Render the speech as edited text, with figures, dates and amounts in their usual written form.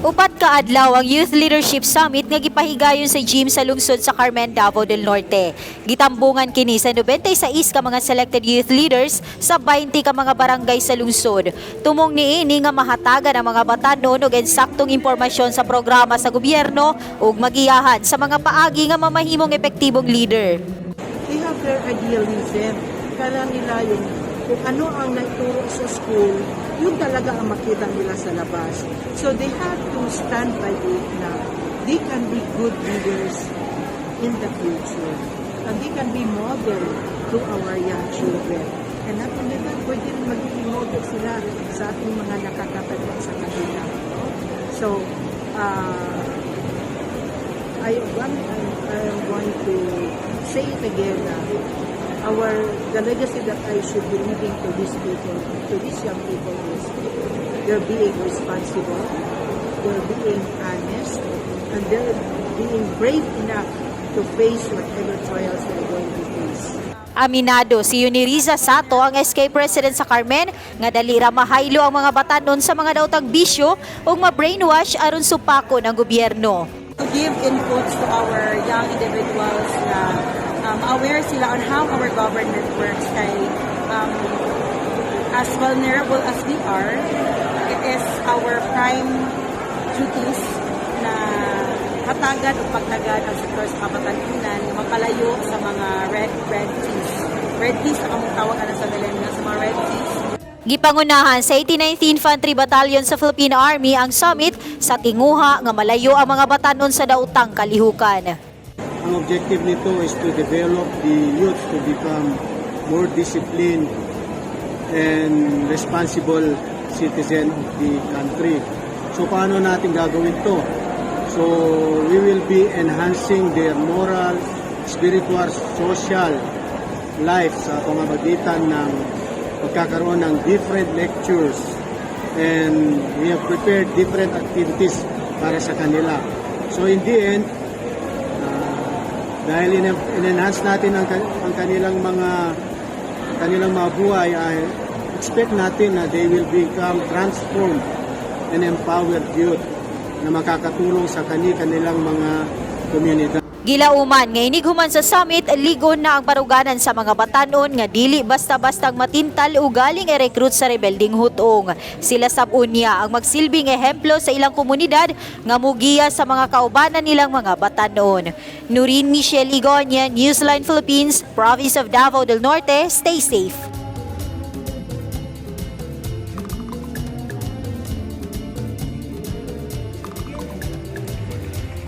Upat ka adlaw ang Youth Leadership Summit nga gipahigayon sa gym sa lungsod sa Carmen, Davao del Norte. Gitambungan kini sa 96 ka mga selected youth leaders sa 20 ka mga barangay sa lungsod. Tumong niini nga mahatagan ang mga batanon og eksaktong impormasyon sa programa sa gobyerno ug magiyahan sa mga paagi nga mamahimong epektibong leader. They have their idealism. Kala nila yung kung ano ang naituro sa school, yun talaga ang makita nila sa labas. So they have to stand by it na they can be good leaders in the future. And they can be model to our young children. And not only that, pwede rin magiging model sila sa ating mga nakakatanda sa kanila. So, I am going to say it again na the legacy that I should be leaving to these people, to these young people is they're being responsible, they're being honest, and they're being brave enough to face whatever trials they're going to face. Aminado si Yuniriza Sato, ang SK President sa Carmen, nga dali ra mahaylo ang mga batanon sa mga daotang bisyo ug ma-brainwash aron supako ng gobyerno. To give inputs to our young individuals na aware sila on how our government works kay as vulnerable as we are, it is our prime duties na hatagan o pagtagad ang sektor sa kabatanunan na mapalayo sa mga red seas. Red seas ang among tawag sa millennials, sa mga red seas. Gipangunahan sa 89th Infantry Battalion sa Philippine Army ang summit sa tinguha nga malayo ang mga batanon sa daotang kalihukan. Ang objective nito is to develop the youth to become more disciplined and responsible citizen of the country. So paano natin gagawin to? So we will be enhancing their moral, spiritual, social life sa pamamagitan ng pagkakaroon ng different lectures, and we have prepared different activities para sa kanila. So in the end, dahil in-enhance natin ang kanilang mga buhay, I expect natin na they will become transformed and empowered youth na makakatulong sa kanilang mga komunidad. Gilauman nga inighuman sa summit, ligon na ang paruganan sa mga batanon nga dili basta-bastang matintal o galing i-recruit sa rebelding hutong. Sila sab-unya ang magsilbing ehemplo sa ilang komunidad nga mugiya sa mga kaubanan nilang mga batanon. Nurin Michelle Igonia, Newsline Philippines, Province of Davao del Norte. Stay safe.